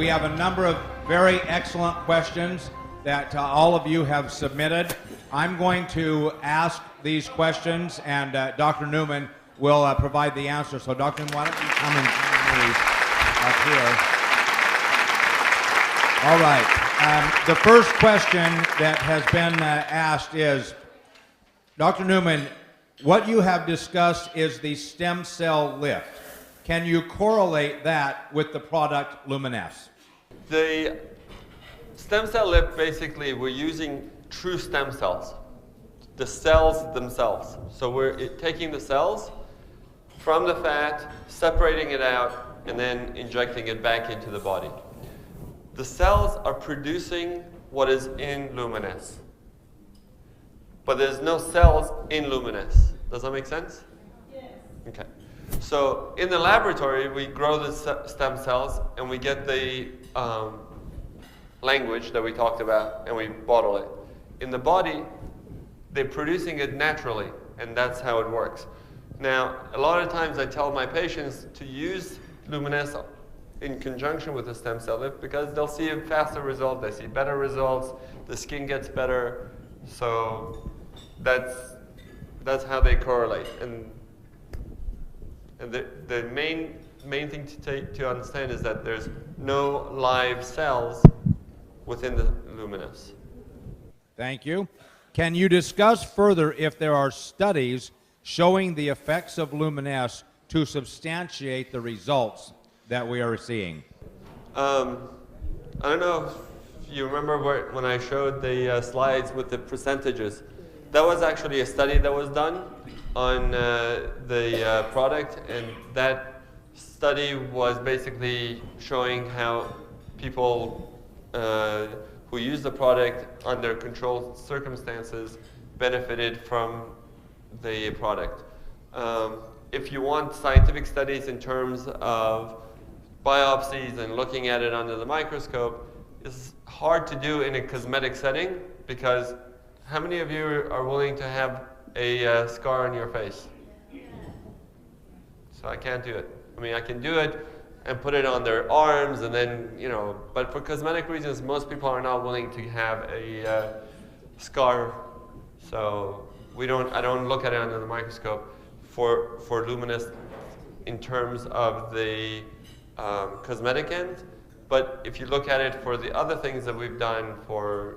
We have a number of very excellent questions that all of you have submitted. I'm going to ask these questions, and Dr. Newman will provide the answer. So, Dr. Newman, why don't you come and join me up here? All right. The first question that has been asked is, Dr. Newman, what you have discussed is the stem cell lift. Can you correlate that with the product LUMINESCE? The stem cell lift, basically, we're using true stem cells, the cells themselves. So we're taking the cells from the fat, separating it out, and then injecting it back into the body. The cells are producing what is in LUMINESCE, but there's no cells in LUMINESCE. Does that make sense? Yes. Okay. So in the laboratory, we grow the stem cells, and we get the language that we talked about, and we bottle it. In the body, they're producing it naturally, and that's how it works. Now, a lot of times I tell my patients to use LUMINESCE in conjunction with the stem cell lift because they'll see a faster result, they see better results, the skin gets better, so that's how they correlate. And the main thing to understand is that there's no live cells within the LUMINESCE. Thank you. Can you discuss further if there are studies showing the effects of LUMINESCE to substantiate the results that we are seeing? I don't know if you remember when I showed the slides with the percentages. That was actually a study that was done on the product, and that study was basically showing how people who use the product under controlled circumstances benefited from the product. If you want scientific studies in terms of biopsies and looking at it under the microscope, it's hard to do in a cosmetic setting because how many of you are willing to have a scar on your face? So I can't do it. I mean, I can do it and put it on their arms and then, you know, but for cosmetic reasons, most people are not willing to have a scar. So I don't look at it under the microscope for LUMINESCE in terms of the cosmetic end. But if you look at it for the other things that we've done for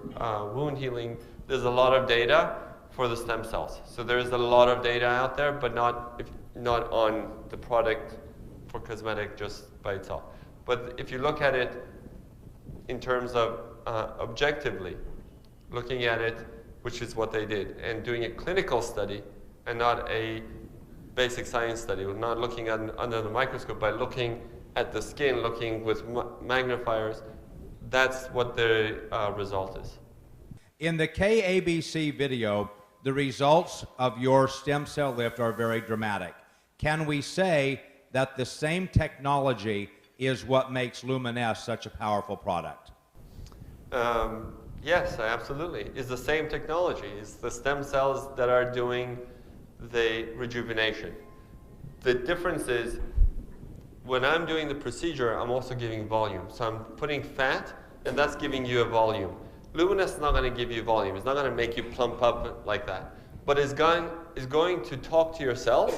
wound healing, there's a lot of data for the stem cells. So there's a lot of data out there, but not on the product for cosmetic just by itself. But if you look at it in terms of objectively, looking at it, which is what they did, and doing a clinical study and not a basic science study, not looking under the microscope, but looking at the skin, looking with magnifiers, that's what the result is. In the KABC video, the results of your stem cell lift are very dramatic. Can we say that the same technology is what makes LUMINESCE such a powerful product? Yes, absolutely. It's the same technology. It's the stem cells that are doing the rejuvenation. The difference is when I'm doing the procedure, I'm also giving volume. So I'm putting fat, and that's giving you a volume. LUMINESCE is not going to give you volume. It's not going to make you plump up like that. But it's going to talk to your cells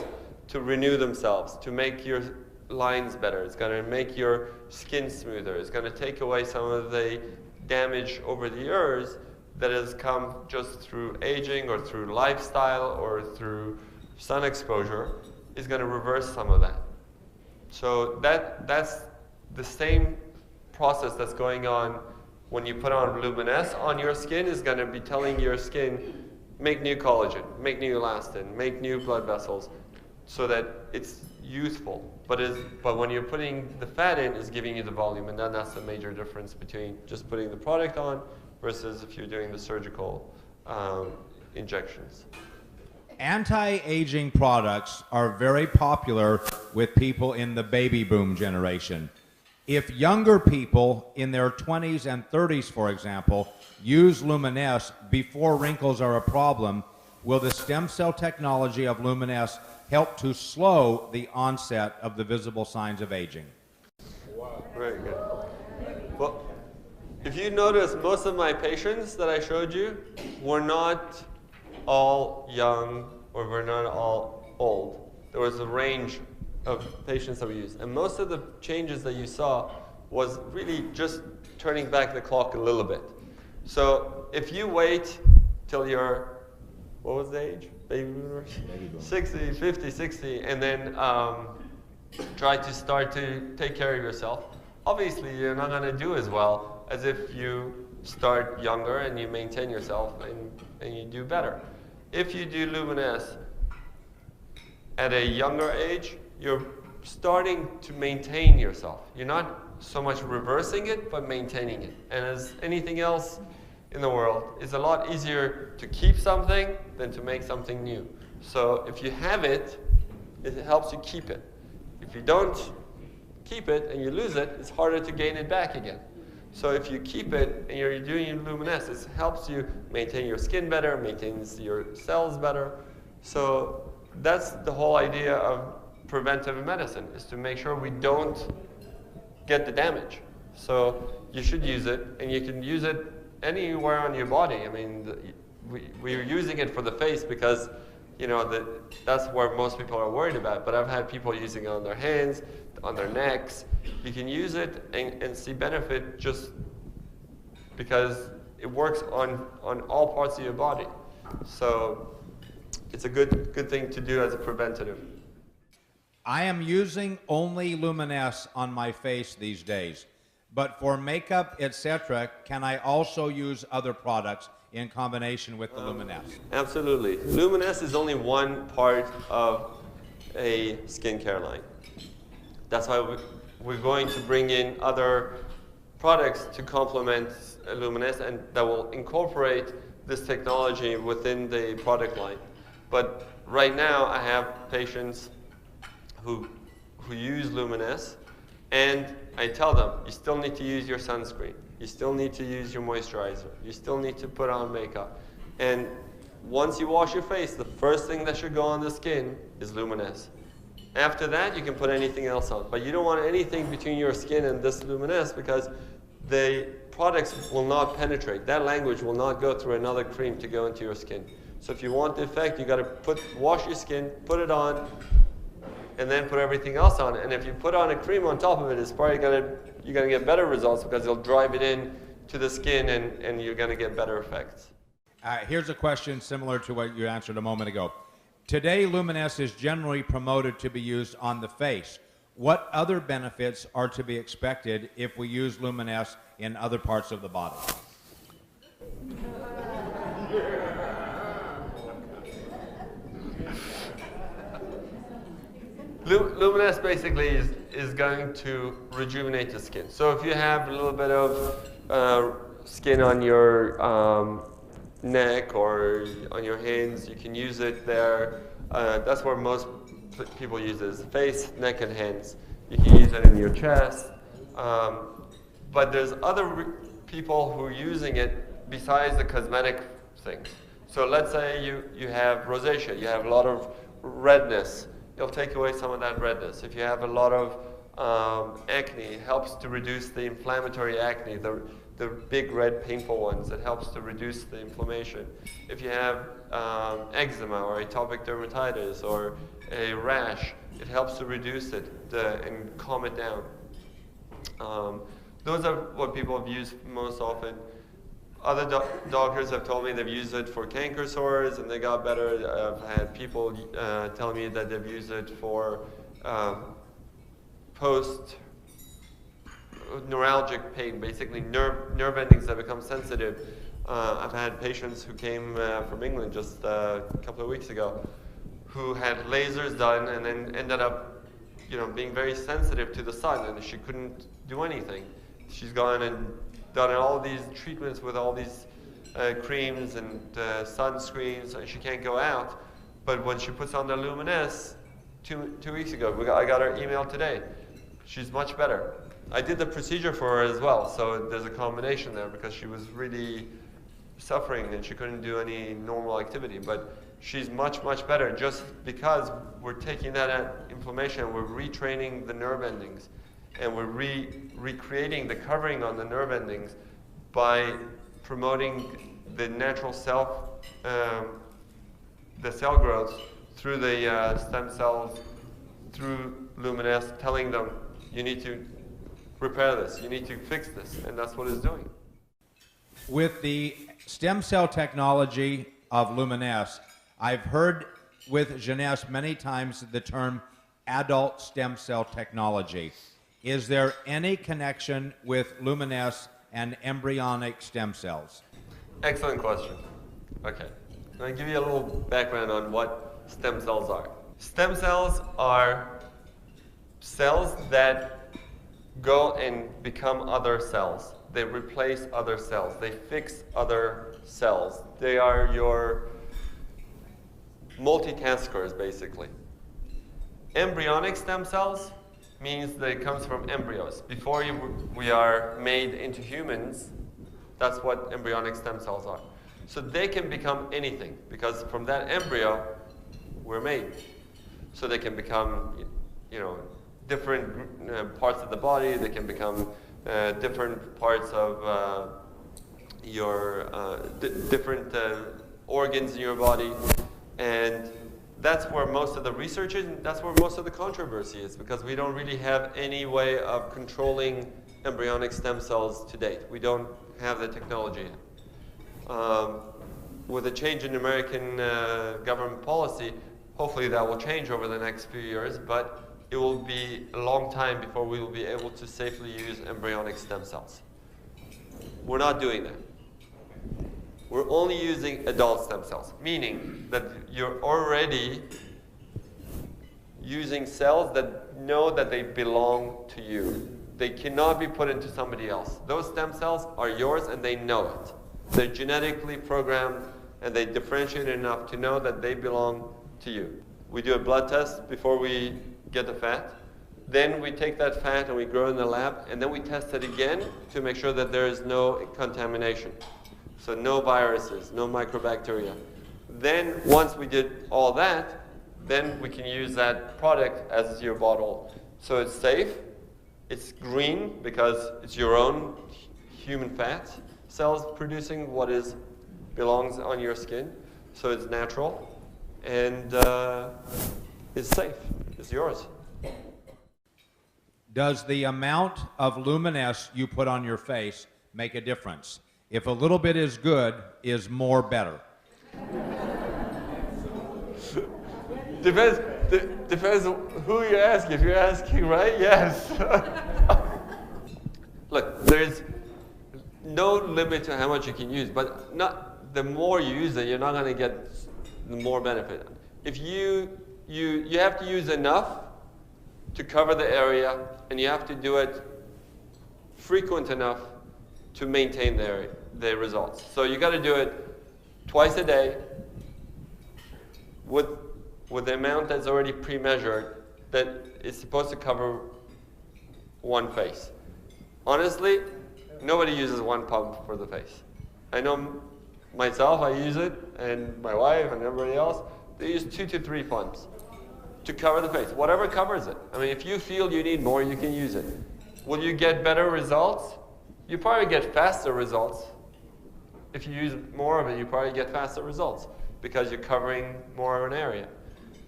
to renew themselves, to make your lines better. It's going to make your skin smoother. It's going to take away some of the damage over the years that has come just through aging or through lifestyle or through sun exposure. Is going to reverse some of that. So that's the same process that's going on when you put on LUMINESCE on your skin. Is going to be telling your skin, make new collagen, make new elastin, make new blood vessels, so that it's youthful. But when you're putting the fat in, it's giving you the volume, and then that's the major difference between just putting the product on versus if you're doing the surgical injections. Anti-aging products are very popular with people in the baby boom generation. If younger people in their 20s and 30s, for example, use LUMINESCE before wrinkles are a problem, will the stem cell technology of LUMINESCE help to slow the onset of the visible signs of aging? Wow. Very good. If you notice, most of my patients that I showed you were not all young or were not all old. There was a range of patients that we used. And most of the changes that you saw was really just turning back the clock a little bit. So if you wait till you're, what was the age? Baby boomers? 60, 50, 60, and then try to start to take care of yourself. Obviously, you're not going to do as well as if you start younger and you maintain yourself and you do better. If you do Luminesse at a younger age, you're starting to maintain yourself. You're not so much reversing it, but maintaining it. And as anything else in the world, it's a lot easier to keep something than to make something new. So if you have it, it helps you keep it. If you don't keep it and you lose it, it's harder to gain it back again. So if you keep it and you're doing Luminesse, it helps you maintain your skin better, maintains your cells better. So that's the whole idea of preventive medicine, is to make sure we don't get the damage. So you should use it, and you can use it anywhere on your body. I mean, we're using it for the face because, you know, that's where most people are worried about. But I've had people using it on their hands, on their necks. You can use it and see benefit just because it works on all parts of your body. So it's a good thing to do as a preventative. I am using only Luminesse on my face these days, but for makeup, etc., can I also use other products in combination with the Luminesse? Absolutely. Luminesse is only one part of a skincare line. That's why we're going to bring in other products to complement Luminesse and that will incorporate this technology within the product line. But right now, I have patients who use Luminesse, and I tell them, you still need to use your sunscreen. You still need to use your moisturizer. You still need to put on makeup. And once you wash your face, the first thing that should go on the skin is Luminesse. After that, you can put anything else on. But you don't want anything between your skin and this Luminesse because the products will not penetrate. That language will not go through another cream to go into your skin. So if you want the effect, you got to wash your skin, put it on, and then put everything else on. And if you put on a cream on top of it, it's probably you're gonna get better results because it'll drive it in to the skin and you're gonna get better effects. Here's a question similar to what you answered a moment ago. Today, Luminesse is generally promoted to be used on the face. What other benefits are to be expected if we use Luminesse in other parts of the body? Luminesse basically is going to rejuvenate the skin. So if you have a little bit of skin on your neck or on your hands, you can use it there. That's where most people use it, is face, neck, and hands. You can use it in your chest. But there's other people who are using it besides the cosmetic things. So let's say you have rosacea, you have a lot of redness. It'll take away some of that redness. If you have a lot of acne, it helps to reduce the inflammatory acne, the big red painful ones. It helps to reduce the inflammation. If you have eczema or atopic dermatitis or a rash, it helps to reduce it and calm it down. Those are what people have used most often. Other doctors have told me they've used it for canker sores and they got better. I've had people tell me that they've used it for post-neuralgic pain, basically nerve endings that become sensitive. I've had patients who came from England just a couple of weeks ago who had lasers done and then ended up, being very sensitive to the sun, and she couldn't do anything. She's gone and done all these treatments with all these creams and sunscreens, and she can't go out. But when she puts on the Luminesse, two weeks ago, I got her email today. She's much better. I did the procedure for her as well, so there's a combination there because she was really suffering and she couldn't do any normal activity. But she's much, much better just because we're taking that inflammation, we're retraining the nerve endings, and we're recreating the covering on the nerve endings by promoting the natural the cell growth through the stem cells, through LUMINESCE, telling them, you need to repair this, you need to fix this, and that's what it's doing. With the stem cell technology of LUMINESCE, I've heard with Jeunesse many times the term adult stem cell technology. Is there any connection with LUMINESCE and embryonic stem cells? Excellent question. Okay, I'm going to give you a little background on what stem cells are. Stem cells are cells that go and become other cells. They replace other cells. They fix other cells. They are your multitaskers, basically. Embryonic stem cells means that it comes from embryos. Before we are made into humans, that's what embryonic stem cells are. So they can become anything, because from that embryo, we're made. So they can become, different parts of the body. They can become different parts of different organs in your body. And that's where most of the research is, and that's where most of the controversy is, because we don't really have any way of controlling embryonic stem cells to date. We don't have the technology yet. With a change in American government policy, hopefully that will change over the next few years, but it will be a long time before we will be able to safely use embryonic stem cells. We're not doing that. We're only using adult stem cells, meaning that you're already using cells that know that they belong to you. They cannot be put into somebody else. Those stem cells are yours and they know it. They're genetically programmed and they differentiate enough to know that they belong to you. We do a blood test before we get the fat. Then we take that fat and we grow it in the lab, and then we test it again to make sure that there is no contamination. So no viruses, no microbacteria. Then once we did all that, then we can use that product as your bottle. So it's safe, it's green because it's your own human fat cells producing what belongs on your skin. So it's natural and it's safe, it's yours. Does the amount of LUMINESCE you put on your face make a difference? If a little bit is good, is more better? Depends who you're asking. If you're asking, right? Yes. Look, there's no limit to how much you can use, but the more you use it, you're not going to get the more benefit. If you have to use enough to cover the area, and you have to do it frequent enough to maintain the results. So you got to do it twice a day with the amount that's already pre-measured that is supposed to cover one face. Honestly, nobody uses one pump for the face. I know myself, I use it, and my wife and everybody else, they use 2 to 3 pumps to cover the face, whatever covers it. I mean, if you feel you need more, you can use it. Will you get better results? You probably get faster results. If you use more of it, you probably get faster results because you're covering more of an area.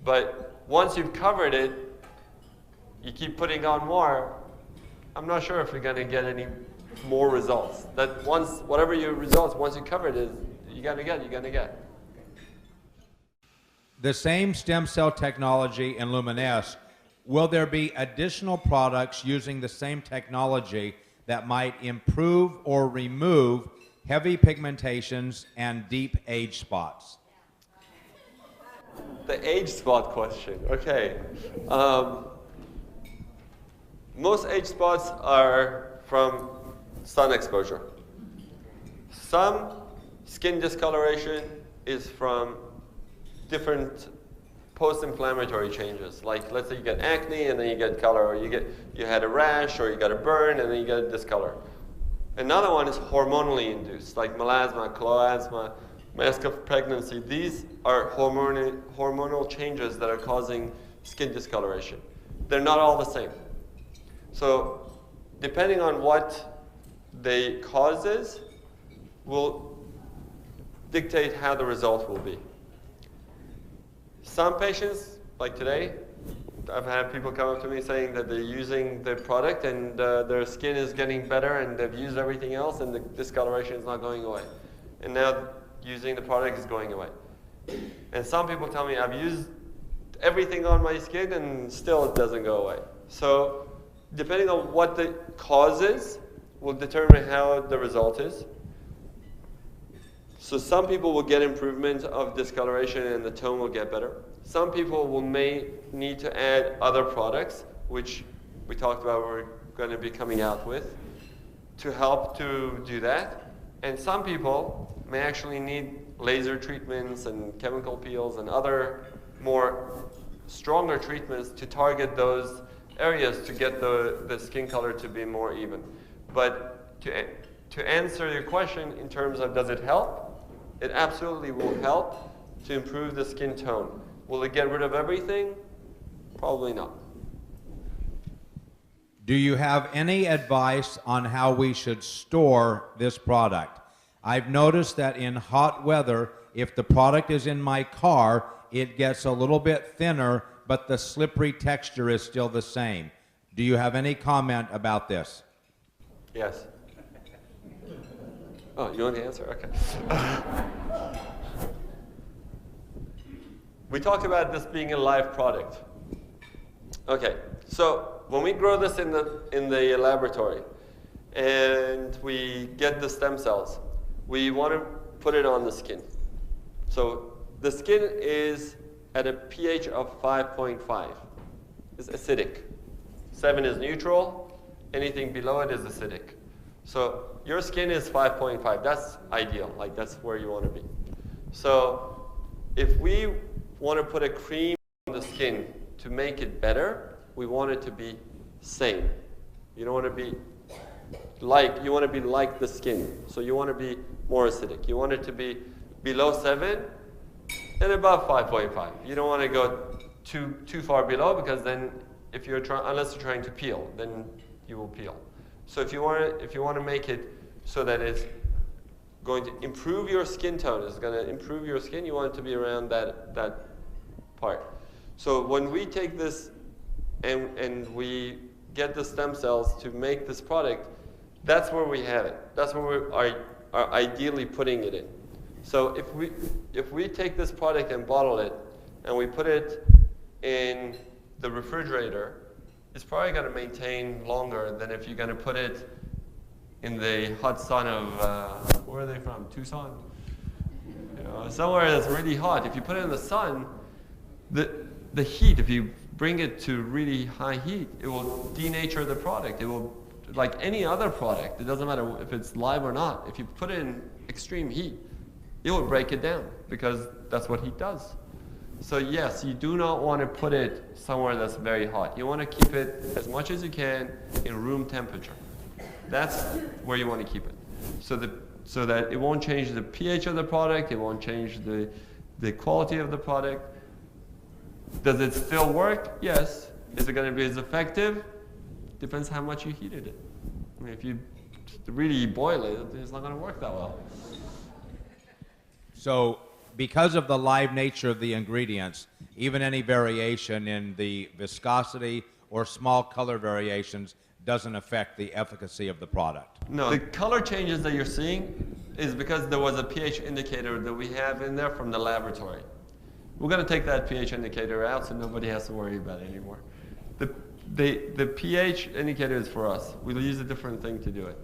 But once you've covered it, you keep putting on more, I'm not sure if you're going to get any more results. That whatever your results, once you cover it, you're going to get. The same stem cell technology in LUMINESCE, will there be additional products using the same technology that might improve or remove heavy pigmentations and deep age spots? The age spot question, okay. Most age spots are from sun exposure. Some skin discoloration is from different post-inflammatory changes. Like, let's say you get acne and then you get color, or you had a rash, or you got a burn and then you get a discolor. Another one is hormonally induced, like melasma, chloasma, mask of pregnancy. These are hormonal changes that are causing skin discoloration. They're not all the same. So depending on what the cause is, will dictate how the result will be. Some patients, like today, I've had people come up to me saying that they're using the product and their skin is getting better and they've used everything else and the discoloration is not going away. And now using the product is going away. And some people tell me, I've used everything on my skin and still it doesn't go away. So depending on what the cause is, will determine how the result is. So some people will get improvement of discoloration and the tone will get better. Some people may need to add other products, which we talked about we're going to be coming out with, to help to do that. And some people may actually need laser treatments and chemical peels and other more stronger treatments to target those areas to get the skin color to be more even. But to answer your question in terms of does it help, it absolutely will help to improve the skin tone. Will it get rid of everything? Probably not. Do you have any advice on how we should store this product? I've noticed that in hot weather, if the product is in my car, it gets a little bit thinner, but the slippery texture is still the same. Do you have any comment about this? Yes. Oh, you want to answer? Okay. We talked about this being a live product. Okay, so when we grow this in the laboratory and we get the stem cells, we want to put it on the skin. So the skin is at a pH of 5.5. It's acidic. 7 is neutral. Anything below it is acidic. So your skin is 5.5. That's ideal. Like that's where you want to be. So if we want to put a cream on the skin to make it better, we want it to be same. You don't want to be like, you want to be like the skin. So you want to be more acidic. You want it to be below 7 and above 5.5. You don't want to go too far below because then if you're unless you're trying to peel, then you will peel. So if you want to make it so that it's going to improve your skin tone, it's going to improve your skin, you want it to be around that part. So when we take this and we get the stem cells to make this product, that's where we have it. That's where we are ideally putting it in. So if we take this product and bottle it and we put it in the refrigerator, it's probably going to maintain longer than if you're going to put it in the hot sun of, where are they from? Tucson? You know, somewhere that's really hot. If you put it in the sun, the heat, if you bring it to really high heat, it will denature the product. It will, like any other product, it doesn't matter if it's live or not. If you put it in extreme heat, it will break it down because that's what heat does. So yes, you do not want to put it somewhere that's very hot. You want to keep it as much as you can in room temperature. That's where you want to keep it. So that it won't change the pH of the product, it won't change the quality of the product. Does it still work? Yes. Is it going to be as effective? Depends how much you heated it. I mean, if you really boil it, it's not going to work that well. So because of the live nature of the ingredients, even any variation in the viscosity or small color variations doesn't affect the efficacy of the product. No, the color changes that you're seeing is because there was a pH indicator that we have in there from the laboratory. We're going to take that pH indicator out so nobody has to worry about it anymore. The pH indicator is for us. We'll use a different thing to do it.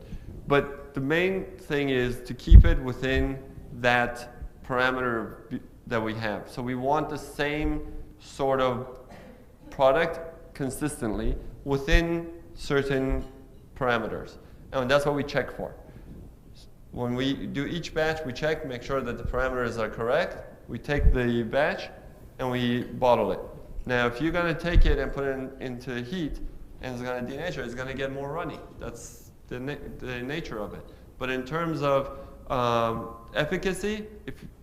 But the main thing is to keep it within that parameter that we have. So we want the same sort of product consistently within certain parameters. And that's what we check for. When we do each batch, we check, make sure that the parameters are correct. We take the batch and we bottle it. Now, if you're going to take it and put it into heat and it's going to denature, it's going to get more runny. That's the nature of it. But in terms of efficacy,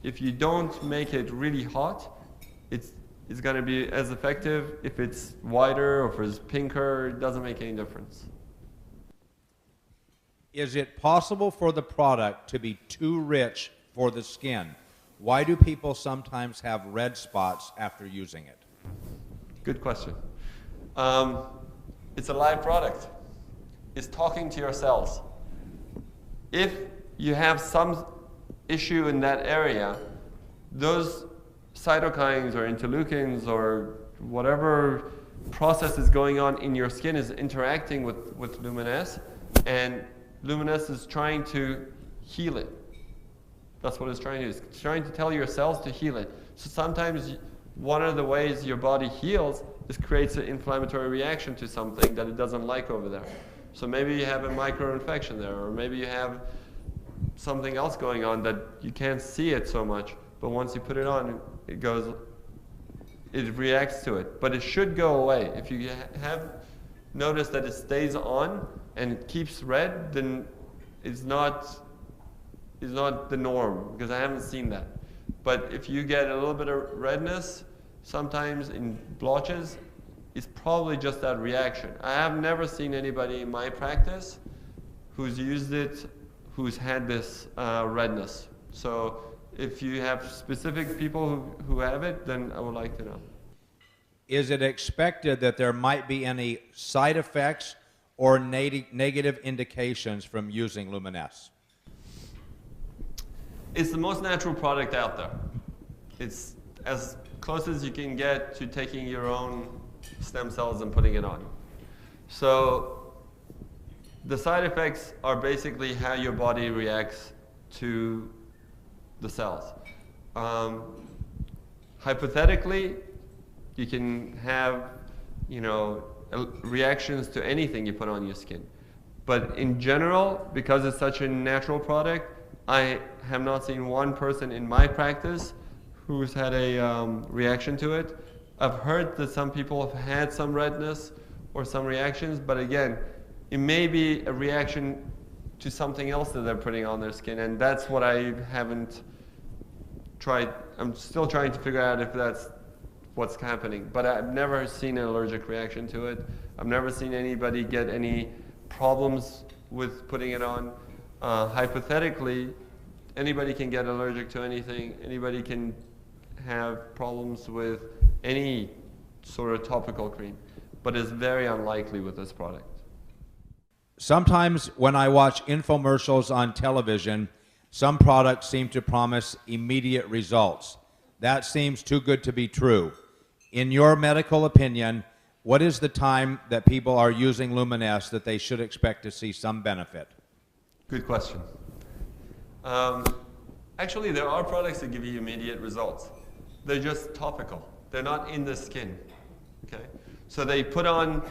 if you don't make it really hot, it's going to be as effective. If it's whiter or if it's pinker, it doesn't make any difference. Is it possible for the product to be too rich for the skin? Why do people sometimes have red spots after using it? Good question. It's a live product. It's talking to your cells. If you have some issue in that area, those cytokines or interleukins or whatever process is going on in your skin is interacting with Luminesce, and Luminesce is trying to heal it. That's what it's trying to do. It's trying to tell your cells to heal it. So sometimes one of the ways your body heals is creates an inflammatory reaction to something that it doesn't like over there. So maybe you have a micro-infection there, or maybe you have something else going on that you can't see it so much, but once you put it on, it reacts to it. But it should go away. If you have noticed that it stays on and it keeps red, then it's not the norm, because I haven't seen that. But if you get a little bit of redness, sometimes in blotches, it's probably just that reaction. I have never seen anybody in my practice who's used it who's had this redness. So if you have specific people who have it, then I would like to know. Is it expected that there might be any side effects or negative indications from using Luminesce? It's the most natural product out there. It's as close as you can get to taking your own stem cells and putting it on. So the side effects are basically how your body reacts to the cells. Hypothetically, you can have, reactions to anything you put on your skin. But in general, because it's such a natural product, I have not seen one person in my practice who's had a reaction to it. I've heard that some people have had some redness or some reactions, but again, it may be a reaction to something else that they're putting on their skin, and that's what I haven't tried. I'm still trying to figure out if that's what's happening, but I've never seen an allergic reaction to it. I've never seen anybody get any problems with putting it on. Hypothetically, anybody can get allergic to anything. Anybody can have problems with any sort of topical cream, but it's very unlikely with this product. Sometimes when I watch infomercials on television, some products seem to promise immediate results. That seems too good to be true. In your medical opinion, what is the time that people are using Luminesce that they should expect to see some benefit? Good question. Actually, there are products that give you immediate results. They're just topical. They're not in the skin. Okay? So they put on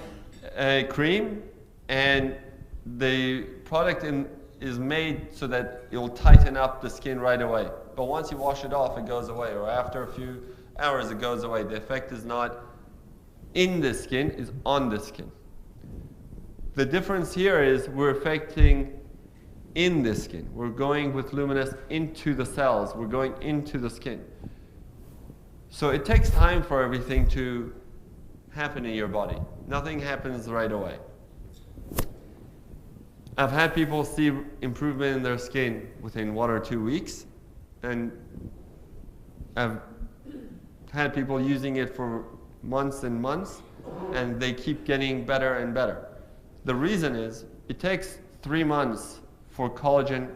a cream, and the product is made so that it will tighten up the skin right away. But once you wash it off, it goes away. Or after a few hours, it goes away. The effect is not in the skin, it's on the skin. The difference here is we're affecting in the skin. We're going with Luminesce into the cells. We're going into the skin. So it takes time for everything to happen in your body. Nothing happens right away. I've had people see improvement in their skin within 1 or 2 weeks, and I've had people using it for months and months, and they keep getting better and better. The reason is it takes 3 months for collagen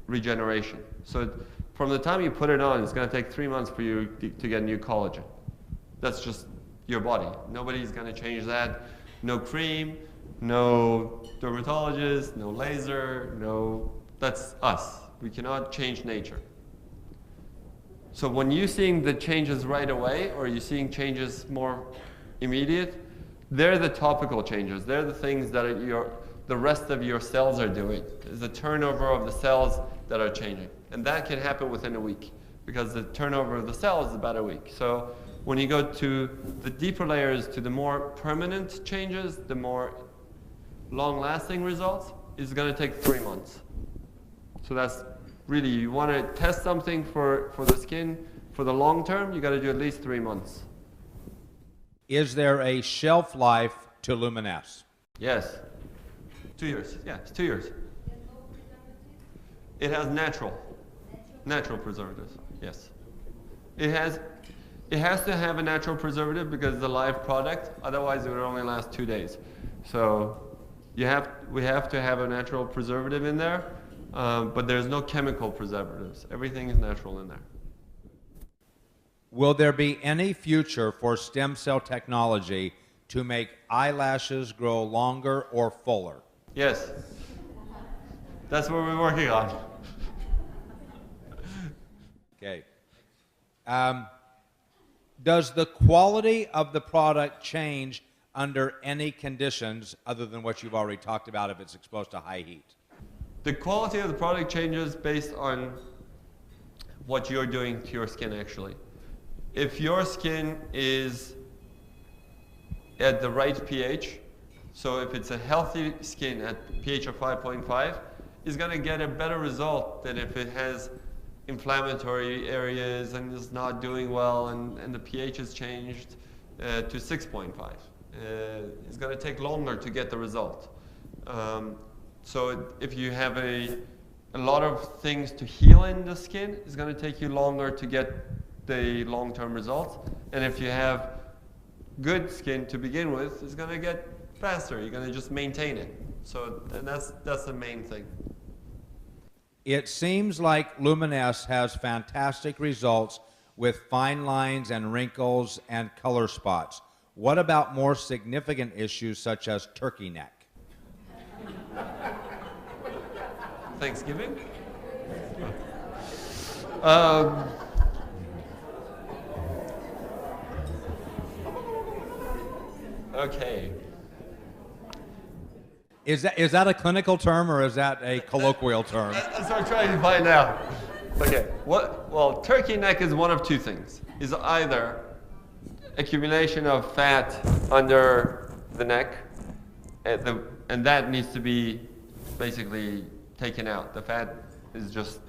regeneration. So from the time you put it on, it's going to take 3 months for you to get new collagen. That's just your body. Nobody's going to change that. No cream, no dermatologist, no laser, that's us. We cannot change nature. So when you're seeing the changes right away, or you're seeing changes more immediate, they're the topical changes. They're the things that the rest of your cells are doing. It's the turnover of the cells that are changing. And that can happen within a week, because the turnover of the cells is about a week. So when you go to the deeper layers, to the more permanent changes, the more long-lasting results, it's going to take 3 months. So that's really, you want to test something for the skin for the long term, you got to do at least 3 months. Is there a shelf life to Luminesce? Yes. 2 years. Yeah, it's 2 years. It has natural preservatives. Yes. It has to have a natural preservative because it's a live product. Otherwise, it would only last 2 days. So we have to have a natural preservative in there, but there's no chemical preservatives. Everything is natural in there. Will there be any future for stem cell technology to make eyelashes grow longer or fuller? Yes. That's what we're working on. Okay. Does the quality of the product change under any conditions other than what you've already talked about if it's exposed to high heat? The quality of the product changes based on what you're doing to your skin, actually. If your skin is at the right pH, so if it's a healthy skin at pH of 5.5, it's going to get a better result than if it has inflammatory areas and is not doing well and the pH is changed to 6.5. It's going to take longer to get the result. So if you have a lot of things to heal in the skin, it's going to take you longer to get the long-term results. And if you have good skin to begin with, it's going to get faster. You're going to just maintain it. So and that's the main thing. It seems like LUMINESCE has fantastic results with fine lines and wrinkles and color spots. What about more significant issues such as turkey neck? Thanksgiving? Okay. Is that a clinical term or is that a colloquial term? That's what I'm trying to find out. Okay. Well, turkey neck is one of two things. Is either accumulation of fat under the neck, and that needs to be basically taken out. The fat is just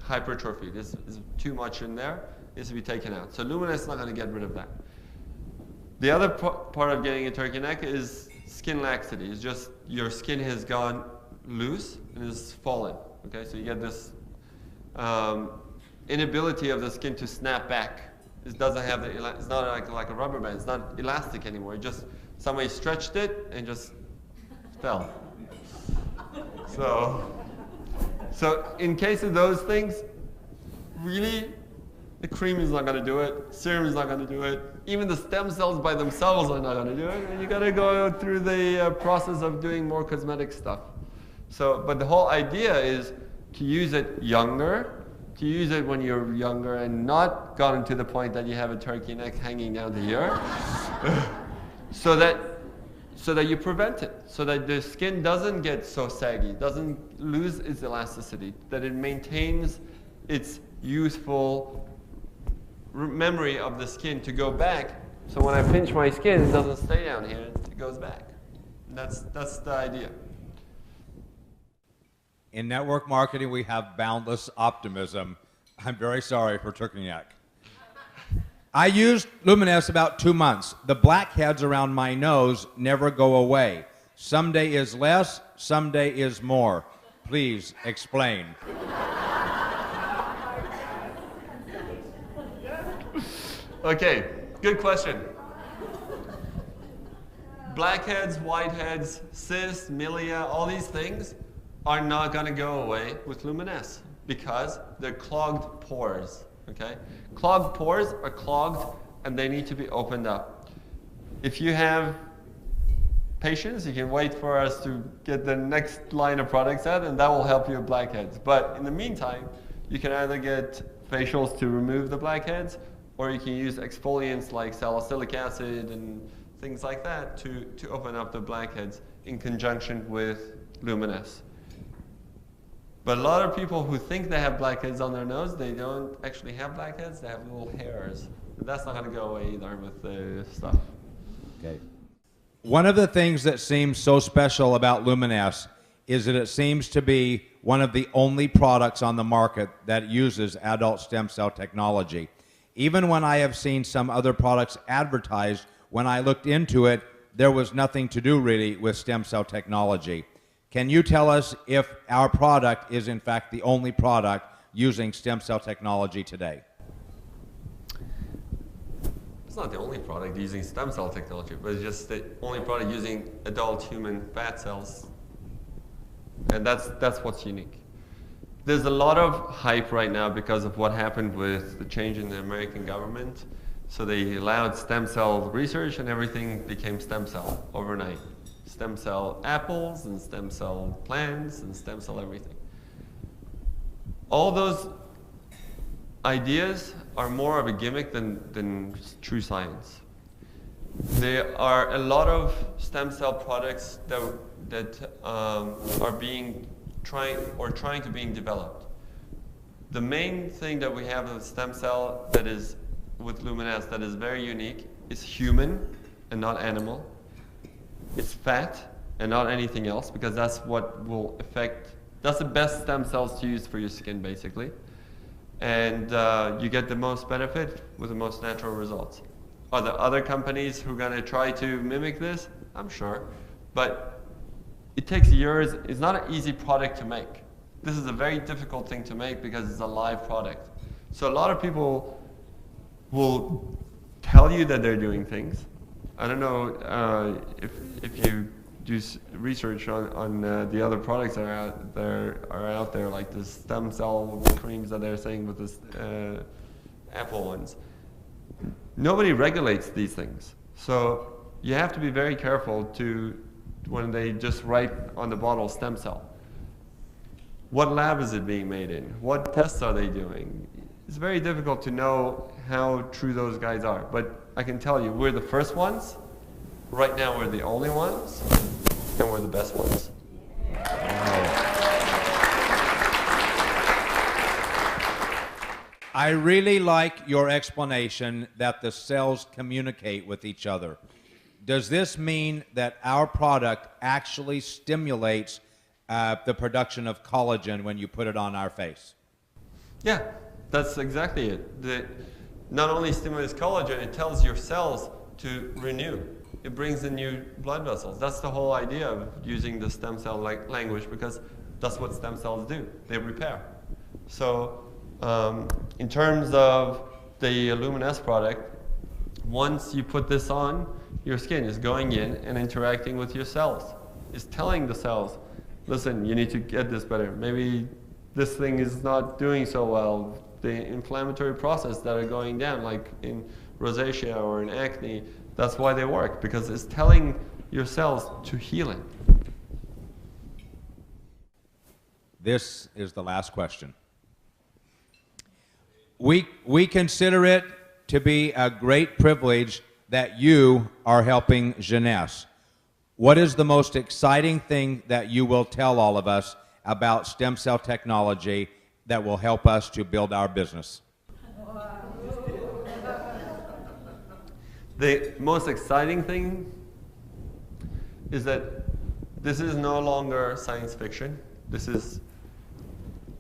hypertrophy. This is too much in there. It needs to be taken out. So LUMINESCE is not going to get rid of that. The other part of getting a turkey neck is skin laxity. It's just your skin has gone loose and is fallen. Okay, so you get this inability of the skin to snap back. It doesn't have the. It's not like a rubber band. It's not elastic anymore. It just somebody stretched it and just fell. So in case of those things, really, the cream is not going to do it. Serum is not going to do it. Even the stem cells by themselves are not going to do it. And you got to go through the process of doing more cosmetic stuff. So, but the whole idea is to use it younger, to use it when you're younger and not gotten to the point that you have a turkey neck hanging down to here, so that you prevent it, so that the skin doesn't get so saggy, doesn't lose its elasticity, that it maintains its youthful memory of the skin to go back. So when I pinch my skin, it doesn't stay down here, it goes back. And that's the idea. In network marketing, we have boundless optimism. I'm very sorry for turkey neck. I used LUMINESCE about 2 months. The blackheads around my nose never go away. Some day is less, some day is more. Please explain. Okay, good question. Blackheads, whiteheads, cysts, milia, all these things are not going to go away with LUMINESCE because they're clogged pores. Okay? Clogged pores are clogged and they need to be opened up. If you have patience, you can wait for us to get the next line of products out and that will help you with blackheads. But in the meantime, you can either get facials to remove the blackheads or you can use exfoliants like salicylic acid and things like that to open up the blackheads in conjunction with LUMINESCE. But a lot of people who think they have blackheads on their nose, they don't actually have blackheads, they have little hairs. But that's not going to go away either with the stuff. Okay. One of the things that seems so special about LUMINESCE is that it seems to be one of the only products on the market that uses adult stem cell technology. Even when I have seen some other products advertised, when I looked into it, there was nothing to do really with stem cell technology. Can you tell us if our product is in fact the only product using stem cell technology today? It's not the only product using stem cell technology, but it's just the only product using adult human fat cells. And that's what's unique. There's a lot of hype right now because of what happened with the change in the American government. So they allowed stem cell research and everything became stem cell overnight. Stem cell apples and stem cell plants and stem cell everything. All those ideas are more of a gimmick than true science. There are a lot of stem cell products that are trying to being developed. The main thing that we have with stem cell that is with LUMINESCE that is very unique is human and not animal. It's fat and not anything else, because that's what will affect, that's the best stem cells to use for your skin basically. And you get the most benefit with the most natural results. Are there other companies who are going to try to mimic this? I'm sure. But it takes years. It's not an easy product to make. This is a very difficult thing to make because it's a live product. So a lot of people will tell you that they're doing things. I don't know if you do research on the other products that are out there, like the stem cell creams that they're saying with this apple ones. Nobody regulates these things. So you have to be very careful when they just write on the bottle stem cell. What lab is it being made in? What tests are they doing? It's very difficult to know how true those guys are. But I can tell you, we're the first ones. Right now we're the only ones. And we're the best ones. I really like your explanation that the cells communicate with each other. Does this mean that our product actually stimulates the production of collagen when you put it on our face? Yeah, that's exactly it. Not only stimulates collagen, it tells your cells to renew. It brings in new blood vessels. That's the whole idea of using the stem cell language, because that's what stem cells do. They repair. So in terms of the LUMINESCE product, once you put this on, your skin is going in and interacting with your cells. It's telling the cells, listen, you need to get this better. Maybe this thing is not doing so well. The inflammatory process that are going down, like in rosacea or in acne, that's why they work, because it's telling your cells to heal it. This is the last question. We consider it to be a great privilege that you are helping Jeunesse. What is the most exciting thing that you will tell all of us about stem cell technology that will help us to build our business? The most exciting thing is that this is no longer science fiction. This is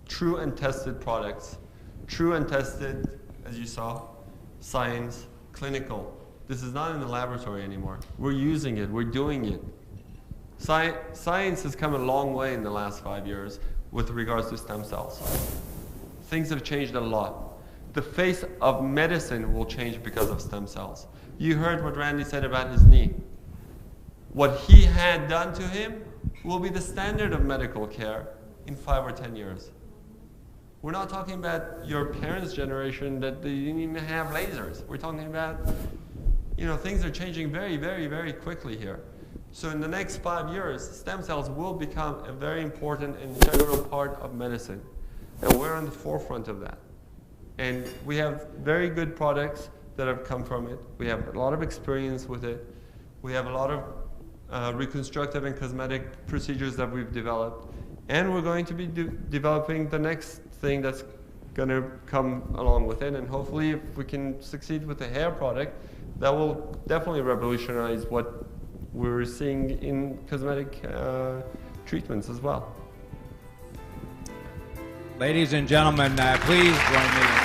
true and tested products. True and tested, as you saw, science, clinical. This is not in the laboratory anymore. We're using it, we're doing it. Science has come a long way in the last 5 years with regards to stem cells. Things have changed a lot. The face of medicine will change because of stem cells. You heard what Randy said about his knee. What he had done to him will be the standard of medical care in 5 or 10 years. We're not talking about your parents' generation that they didn't even have lasers. We're talking about, things are changing very, very, very quickly here. So in the next 5 years, stem cells will become a very important and integral part of medicine. And we're on the forefront of that. And we have very good products that have come from it. We have a lot of experience with it. We have a lot of reconstructive and cosmetic procedures that we've developed. And we're going to be developing the next thing that's going to come along with it. And hopefully, if we can succeed with the hair product, that will definitely revolutionize what we're seeing in cosmetic treatments as well. Ladies and gentlemen, please join me in